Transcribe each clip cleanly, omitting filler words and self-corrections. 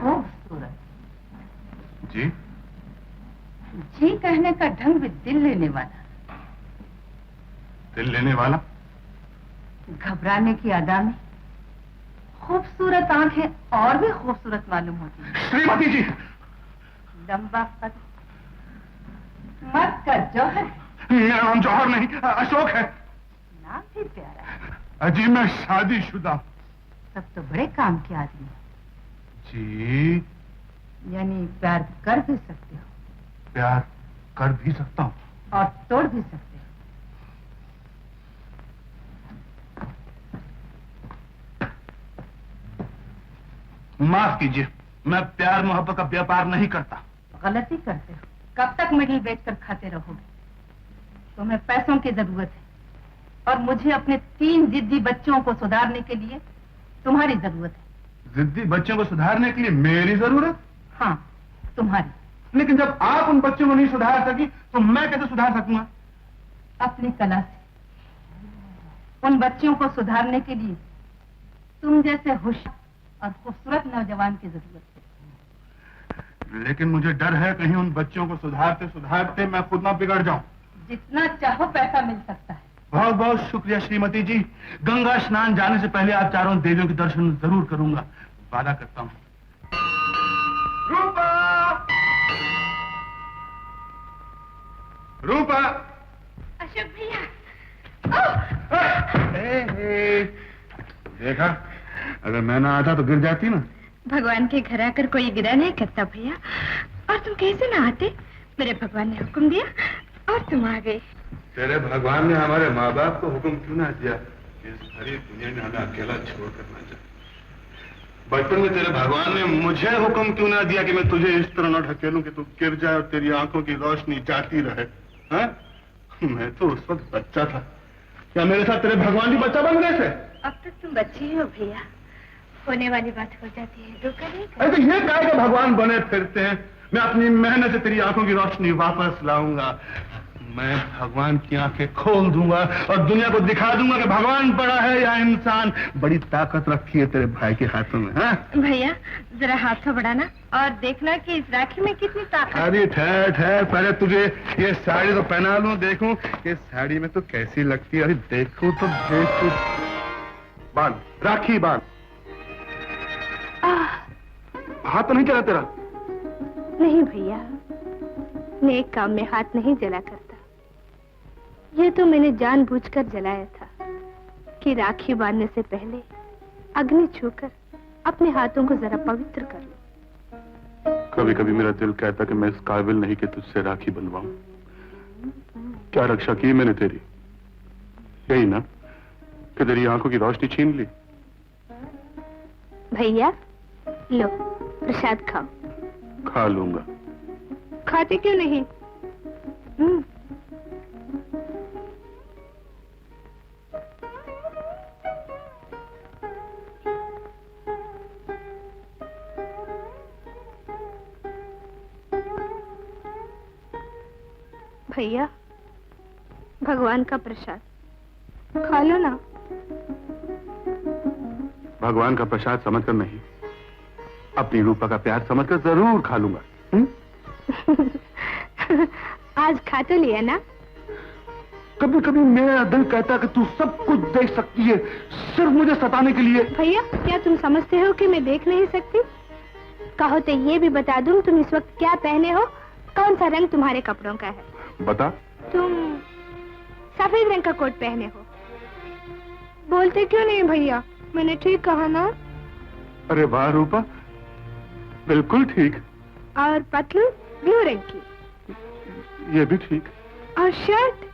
खूबसूरत। जी? जी कहने का ढंग भी दिल लेने वाला। दिल लेने वाला? घबराने की अदा में खूबसूरत आंखें और भी खूबसूरत मालूम होती हैं। श्रीमती जी! लंबा कद, मर्द का जौहर। मेरा नाम जौहर नहीं, अशोक है। नाम भी प्यारा है। अजी मैं शादीशुदा। तब तो बड़े काम के आदमी है। जी? यानी प्यार कर भी सकते हो? प्यार कर भी सकता हूँ और तोड़ भी सकते हो। माफ कीजिए, मैं प्यार मोहब्बत का व्यापार नहीं करता। गलती करते हो। कब तक मिडिल बेचकर खाते रहोगे? तुम्हें पैसों की जरूरत है और मुझे अपने 3 जिद्दी बच्चों को सुधारने के लिए तुम्हारी जरूरत है। जिद्दी बच्चों को सुधारने के लिए मेरी जरूरत? हाँ, तुम्हारी। लेकिन जब आप उन बच्चों को नहीं सुधार सकी तो मैं कैसे सुधार सकूंगा? अपनी कला से। उन बच्चों को सुधारने के लिए तुम जैसे होशियार और खूबसूरत नौजवान की जरूरत है। लेकिन मुझे डर है कहीं उन बच्चों को सुधारते सुधारते मैं खुद ना बिगड़ जाऊं। जितना चाहो पैसा मिल सकता है। बहुत बहुत शुक्रिया श्रीमती जी। गंगा स्नान जाने से पहले आप चारों देवियों के दर्शन जरूर करूंगा, वादा करता हूँ। रूपा! रूपा! अशोक भैया! देखा, अगर मैं ना आता तो गिर जाती ना। भगवान के घर आकर कोई गिरा नहीं करता भैया। और तुम कैसे ना आते? मेरे भगवान ने हुक्म दिया और तुम आ गए। तेरे भगवान ने हमारे माँ बाप को हुक्म क्यों ना दिया कि इस सारी दुनिया में हमें अकेला छोड़कर ना जाए? बचपन में तेरे भगवान ने मुझे हुक्म क्यों ना दिया कि मैं तुझे इस तरह न ढकेलूं कि तू गिर जाए और तेरी आंखों की रोशनी जाती रहे? हाँ? मैं तो उस वक्त बच्चा था। क्या मेरे साथ तेरे भगवान भी बच्चा बन गए थे? अब तक तुम बच्चे ही हो भैया। होने वाली बात हो जाती है, दुख नहीं। अरे ये क्या है कि भगवान बने फिरते हैं? मैं अपनी मेहनत से तेरी आंखों की रोशनी वापस लाऊंगा। मैं भगवान की आंखें खोल दूंगा और दुनिया को दिखा दूंगा कि भगवान बड़ा है या इंसान। बड़ी ताकत रखी है तेरे भाई के हाथों में। हाँ भैया, जरा हाथों बढ़ाना और देखना कि इस राखी में कितनी ताकत। अरे ठहर ठहर, पहले तुझे ये साड़ी तो पहना लूं, देखूं ये साड़ी में तो कैसी लगती है। अरे देखूं तो देखूं। बांध, राखी बांध। हाथ तो नहीं चला तेरा? नहीं भैया, नेक काम में हाथ नहीं जला करता। ये तो मैंने जानबूझकर जलाया था कि राखी बांधने से पहले अग्नि छूकर अपने हाथों को जरा पवित्र कर लूं। कभी कभी मेरा दिल कहता कि मैं इस काबिल नहीं कि तुझसे राखी बनवाऊं। क्या रक्षा की मैंने तेरी? यही ना कि तेरी आंखों की रोशनी छीन ली। भैया लो, प्रसाद खाओ। खा लूंगा। खाते क्यों नहीं? भैया, भगवान का प्रसाद खा लो ना। भगवान का प्रसाद समझकर नहीं, अपनी रूपा का प्यार समझकर जरूर खा लूंगा। आज खा तो लिया ना? कभी कभी मेरा दिल कहता है कि तू सब कुछ देख सकती है, सिर्फ मुझे सताने के लिए। भैया, क्या तुम समझते हो कि मैं देख नहीं सकती? कहो तो ये भी बता दूं तुम इस वक्त क्या पहने हो, कौन सा रंग तुम्हारे कपड़ों का है? बता। तुम सफेद रंग का कोट पहने हो। बोलते क्यों नहीं भैया? मैंने ठीक कहा ना? अरे वाह रूपा, बिल्कुल ठीक। और पतलून ब्लू रंग की। ये भी ठीक। और शर्ट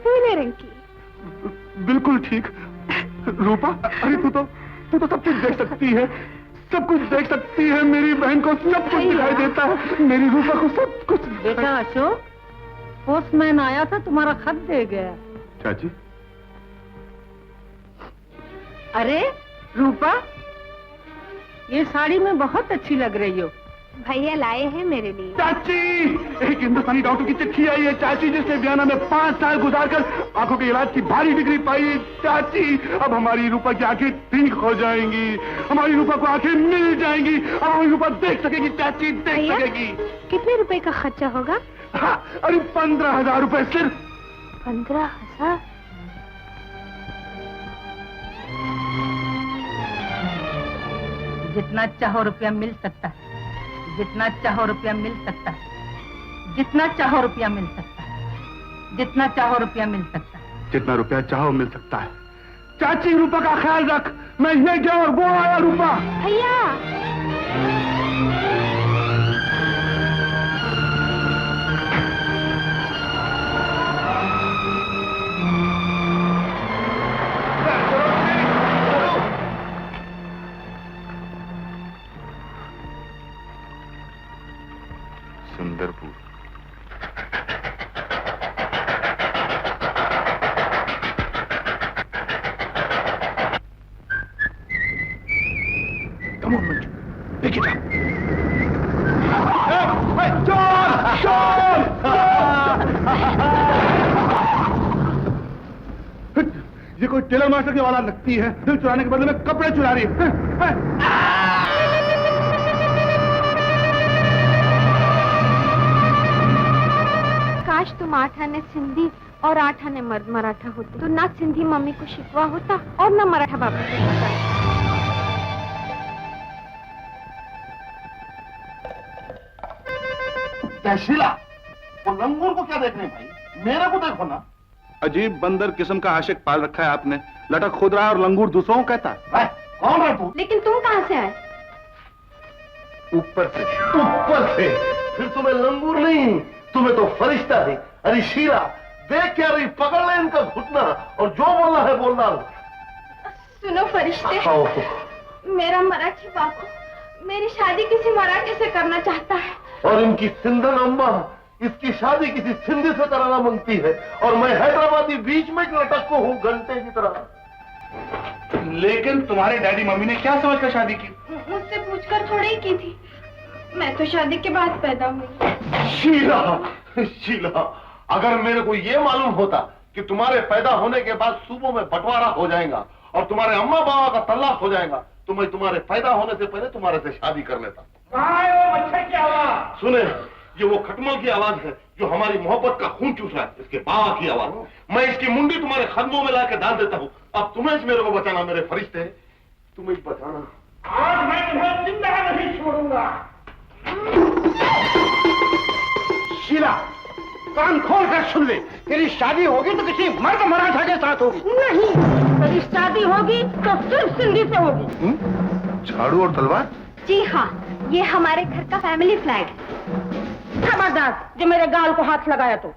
पीले रंग की। बिल्कुल ठीक। रूपा, अरे तू तो सब कुछ देख सकती है, सब कुछ देख सकती है। मेरी बहन को सब कुछ दिखाई देता है, मेरी रूपा को सब कुछ। बेटा अशोक, पोस्टमैन आया था, तुम्हारा खत दे गया। चाची। अरे रूपा, ये साड़ी में बहुत अच्छी लग रही हो। भैया लाए हैं मेरे लिए। चाची, एक हिंदुस्तानी डॉक्टर की चिट्ठी आई है चाची, जिसने वियना में 5 साल गुजारकर आंखों के इलाज की भारी डिग्री पाई। चाची, अब हमारी रूपा की आंखें ठीक हो जाएंगी, हमारी रूपा को आंखें मिल जाएंगी, अब हमारी रूपा देख सकेगी चाची, देख सकेगी। कितने रुपए का खर्चा होगा? हाँ, अरे 15,000 रुपए सिर्फ। 15,000? जितना चाहो रुपया मिल सकता है, जितना चाहो रुपया मिल सकता है, जितना चाहो रुपया मिल सकता है, जितना चाहो रुपया मिल सकता है, जितना रुपया चाहो मिल सकता है। चाची, रूपा का ख्याल रख, मैं ये गया और वो आया रूपा। भैया, Sundarpur. Come on, Manju. Pick it up. Hey, चोर! ये कोई टेलर मास्टर की औलाद लगती है, दिल चुराने के बदले में कपड़े चुरा रही है। काश तुम 8 आने सिंधी और 8 आने मर्द मराठा होते, तो ना सिंधी मम्मी को शिकवा होता और ना मराठा बाबा को शिकवा। शीला, वो लंगूर को क्या देखने भाई, मेरे को देखो ना। अजीब बंदर किस्म का आशिक पाल रखा है आपने, लटक खुद रहा है और लंगूर दूसरों को कहता है। कौन है तू? लेकिन तुम कहाँ से आए? ऊपर से। ऊपर से? फिर तुम्हें लंगूर नहीं, तुम्हें तो फरिश्ता है। अरे शीला, देख क्या रही, पकड़ ले इनका घुटना और जो बोलना है बोलना। सुनो फरिश्ते, मेरा मराठी बापू मेरी शादी किसी मराठी से करना चाहता है, और इनकी सिंधन अम्मा इसकी शादी किसी सिंधी से कराना मांगती है, और मैं हैदराबादी बीच में लटक को हूँ घंटे की तरह। लेकिन तुम्हारे डैडी मम्मी ने क्या समझकर शादी की? मुझसे पूछकर थोड़ी ही की थी, मैं तो शादी के बाद पैदा हुई। शीला, शीला, अगर मेरे को ये मालूम होता कि तुम्हारे पैदा होने के बाद सूबों में बंटवारा हो जाएगा और तुम्हारे अम्मा बाबा का तलाक हो जाएगा, तो मैं तुम्हारे पैदा होने से पहले तुम्हारे से शादी कर लेता। बच्चे की आवाज सुने, ये वो खटमल की आवाज है जो हमारी मोहब्बत का खून चूस रहा है, इसके बाबा की आवाज। मैं इसकी मुंडी तुम्हारे कदमों में लाके डाल देता हूँ। अब तुम्हें मेरे को बचाना, मेरे फरिश्ते, तुम्हें बचाना। आज मैं तुम्हें जिंदा नहीं छोड़ूंगा। शीला, कान खोल कर सुन ले, तेरी शादी होगी तो किसी मर्द मराठा के साथ होगी। नहीं, मेरी शादी होगी तो सिर्फ सिंधी से होगी। झाड़ू और तलवार? जी हाँ, ये हमारे घर का फैमिली फ्लैग है। खबरदार जो मेरे गाल को हाथ लगाया तो।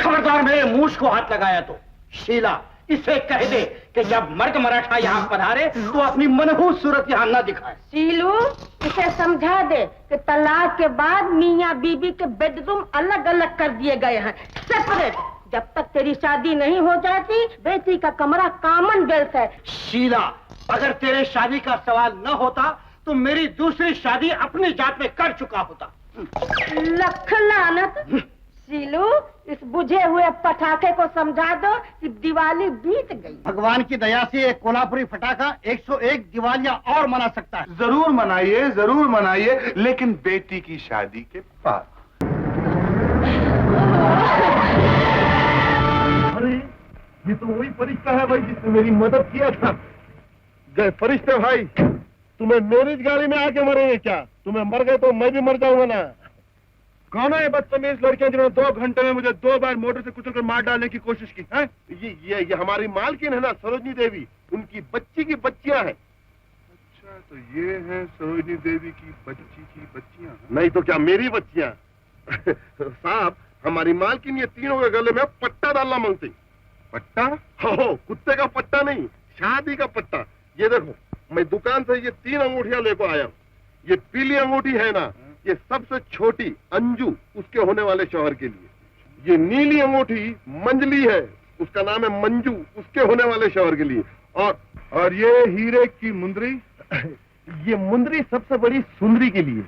खबरदार मेरे मूछ को हाथ लगाया तो। शीला, इसे कह दे कि जब मर्द मराठा यहाँ पधारे तो अपनी मनहूस सूरत यहाँ न दिखाए। शीलू, इसे समझा दे कि तलाक के बाद मियाँ बीबी के बेडरूम अलग अलग कर दिए गए हैं, सेपरेट। जब तक तेरी शादी नहीं हो जाती, बेटी का कमरा कॉमन वेल्थ है। शीला, अगर तेरे शादी का सवाल न होता तो मेरी दूसरी शादी अपनी जात में कर चुका होता। लख लानत। शीलू, इस बुझे हुए पटाखे को समझा दो कि दिवाली बीत गई। भगवान की दया से एक कोल्हापुरी फटाका 101 दिवालियां और मना सकता है। जरूर मनाइए, जरूर मनाइए, लेकिन बेटी की शादी के बाद। अरे, ये तो वही फरिश्ता है भाई जिसने मेरी मदद किया था। गए फरिश्ते भाई, तुम्हें मेरी गाड़ी में आके मरेंगे क्या? तुम्हें मर गए तो मैं भी मर जाऊंगा ना। कौन है ये बदतमीज लड़कियां जिन्होंने 2 घंटे में मुझे 2 बार मोटर से कुचलकर मार डालने की कोशिश की है? ये हमारी मालकिन है ना, सरोजनी देवी, उनकी बच्ची की बच्चियां हैं। अच्छा, तो ये है सरोजनी देवी की बच्ची की बच्चियां? नहीं तो क्या, मेरी बच्चियां। साहब, हमारी मालकिन ये तीनों के गले में पट्टा डालना मांगती। पट्टा? हो, कुत्ते का पट्टा नहीं, शादी का पट्टा। ये देखो, मैं दुकान से ये 3 अंगूठियां लेकर आया हूँ। ये पीली अंगूठी है ना, ये सबसे छोटी अंजू, उसके होने वाले शौहर के लिए। ये नीली अंगूठी मंजली है, उसका नाम है मंजू, उसके होने वाले शौहर के लिए। और ये हीरे की मुंदरी? ये मुंदरी सबसे बड़ी सुंदरी के लिए।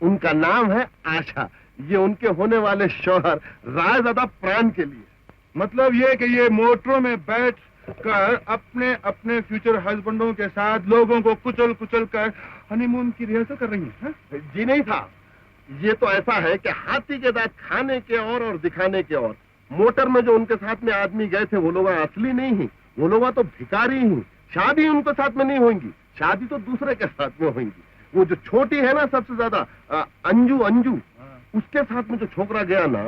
उनका नाम है आशा। ये उनके होने वाले शौहर रायज़ादा प्राण के लिए। मतलब ये कि ये मोटरों में बैठ कर अपने अपने फ्यूचर हस्बैंडों के साथ लोगों को कुचल कुचल कर हनीमून की रिहर्सल कर रही हैं? जी नहीं साहब, ये तो ऐसा है कि हाथी के दांत खाने के और दिखाने के और। मोटर में जो उनके साथ में आदमी गए थे वो लोग असली नहीं ही, वो लोग तो भिखारी ही। शादी उनके साथ में नहीं होंगी, शादी तो दूसरे के साथ में होंगी। वो जो छोटी है ना सबसे ज्यादा, अंजू अंजू, उसके साथ में जो छोकरा गया ना,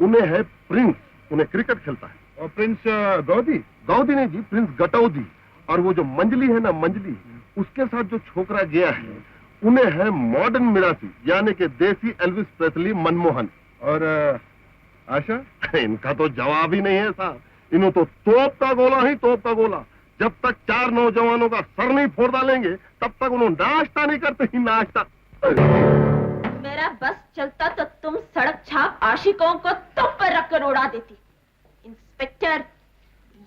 उन्हें है प्रिंस, उन्हें क्रिकेट खेलता है। और प्रिंस गौदी? गौदी नहीं जी, प्रिंस गटौदी। और वो जो मंजली है ना, मंजली, उसके साथ जो छोकरा गया है उन्हें है मॉडर्न मिरासी, यानी कि देसी एल्विस प्रेस्ली मनमोहन। और आशा? इनका तो जवाब ही नहीं है साहब। इन्हों तो तोप का गोला ही तोप का गोला। जब तक 4 नौजवानों का सर नहीं फोड़ डालेंगे तब तक उन्होंने नाश्ता नहीं करते ही नाश्ता। मेरा बस चलता तो तुम सड़क छाप आशिकों को तुम पर रखकर उड़ा देती। इंस्पेक्टर,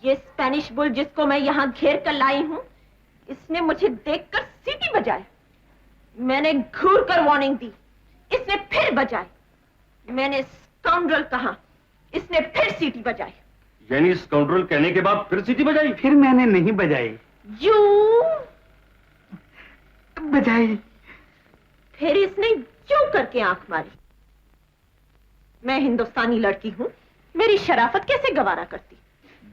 ये स्पेनिश बुल जिसको मैं यहाँ घेर कर लाई हूँ, इसने मुझे देखकर सीटी बजाई। मैंने घूर कर वार्निंग दी, इसने फिर बजाई। मैंने स्काउंड्रल कहा, इसने फिर सीटी बजाई। यानी स्काउंड्रल कहने के बाद फिर सीटी बजाई? फिर मैंने नहीं बजाई। यू बजाई। फिर इसने यूं करके आंख मारी। मैं हिंदुस्तानी लड़की हूं, मेरी शराफत कैसे गवारा करती।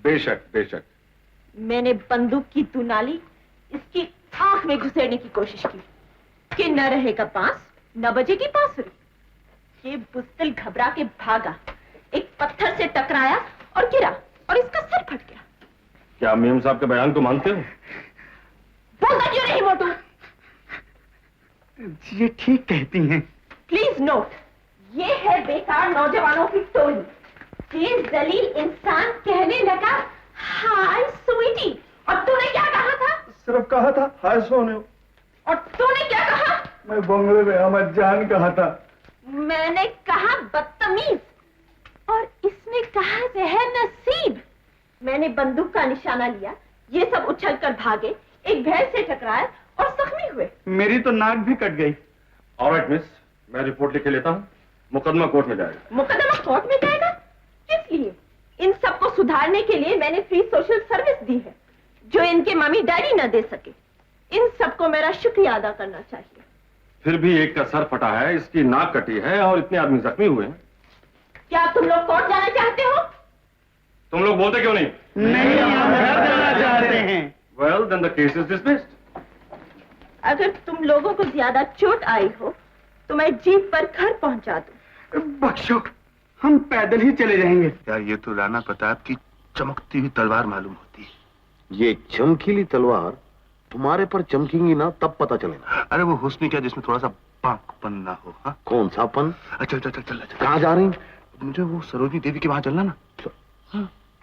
बेशक बेशक। मैंने बंदूक की दुनाली इसकी आंख में घुसेड़ने की कोशिश की कि न रहेगा बांस न बजेगी बांसुरी। ये बुज़दिल घबरा के भागा, एक पत्थर से टकराया और गिरा और इसका सर फट गया। क्या मेम साहब के बयान को मानते हो? बोलता क्यों नहीं मोटू? ये ठीक कहती हैं। प्लीज नोट, ये है बेकार नौजवानों की टोली। ये जलील इंसान कहने लगा हाय स्वीटी, और तूने क्या कहा था? सिर्फ कहा था हाय सोने। और तूने क्या कहा? मैं बंगले में अहमद जान कहा था। मैंने कहा बदतमीज, और इसने कहा जहर नसीब। मैंने बंदूक का निशाना लिया, ये सब उछलकर भागे, एक भैंस से टकराए और जख्मी हुए। मेरी तो नाक भी कट गई। ऑलराइट मिस, मैं रिपोर्ट लिख के लेता हूँ। मुकदमा कोर्ट में जाएगा। मुकदमा कोर्ट में जाएगा? किस लिए? इन सबको सुधारने के लिए मैंने फ्री सोशल सर्विस दी है, जो इनके मम्मी डैडी न दे सके। इन सबको मेरा शुक्रिया अदा करना चाहिए। फिर भी एक का सर फटा है, इसकी नाक कटी है और इतने आदमी जख्मी हुए हैं। क्या तुम लोग कोर्ट जाना चाहते हो? तुम लोग बोलते क्यों नहीं? नहीं, हम घर जाना चाहते हैं। Well then the case is dismissed. अगर तुम लोगों को ज्यादा चोट आई हो तो मैं जीप पर घर पहुंचा दूं। बख्शो, हम पैदल ही चले जाएंगे। यार ये तो राणा प्रताप की चमकती हुई तलवार मालूम होती है। ये चमकीली तलवार तुम्हारे पर चमकेंगी ना तब पता चलेगा। अरे वो हुस्न क्या जिसमें थोड़ा सा बांकपन ना हो। हाँ, कौन सा पन? चल चल चल चल। कहाँ जा रही? मुझे वो सरोजनी देवी के वहां चलना ना।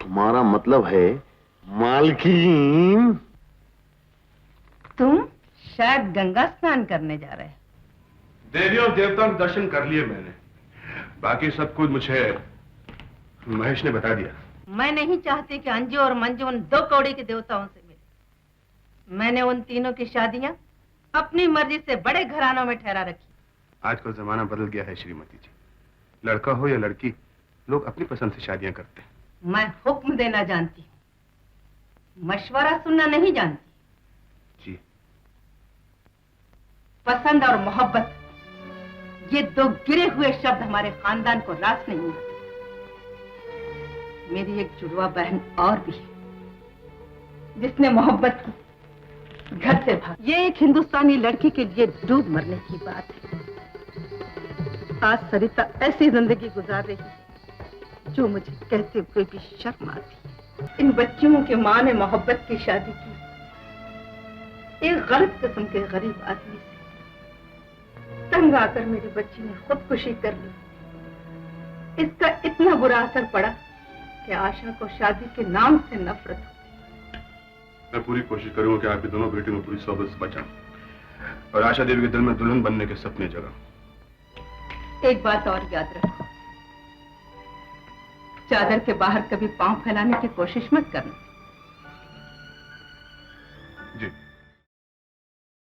तुम्हारा मतलब है मालकिन? तुम शायद गंगा स्नान करने जा रहे हैं। देवी और देवताओं के दर्शन कर लिए मैंने, बाकी सब कुछ मुझे महेश ने बता दिया। मैं नहीं चाहती कि अंजू और मंजू उन 2 कौड़ी के देवताओं से मिले। मैंने उन तीनों की शादियां अपनी मर्जी से बड़े घरानों में ठहरा रखी। आजकल जमाना बदल गया है श्रीमती जी, लड़का हो या लड़की, लोग अपनी पसंद से शादियां करते हैं। मैं हुक्म देना जानती हूँ, मशवरा सुनना नहीं जानती। जी। पसंद और मोहब्बत, ये 2 गिरे हुए शब्द हमारे खानदान को रास नहीं आते। मेरी एक जुड़वा बहन और भी है, जिसने मोहब्बत की, घर से भाग। ये एक हिंदुस्तानी लड़की के लिए डूब मरने की बात है। आज सरिता ऐसी जिंदगी गुजार रही है जो मुझे कहते हुए भी शर्म आती है। इन बच्चियों की माँ ने मोहब्बत की शादी की एक गलत किस्म के गरीब आदमी से। तंग आकर मेरी बच्ची ने खुदकुशी कर ली। इसका इतना बुरा असर पड़ा कि आशा को शादी के नाम से नफरत हो। मैं पूरी कोशिश करूंगा कि आपकी दोनों बेटियों में पूरी सोबत से बचाऊं और आशा देवी के दिल में दुल्हन बनने के सपने जगाऊं। एक बात और याद रखो, चादर के बाहर कभी पांव फैलाने की कोशिश मत करना।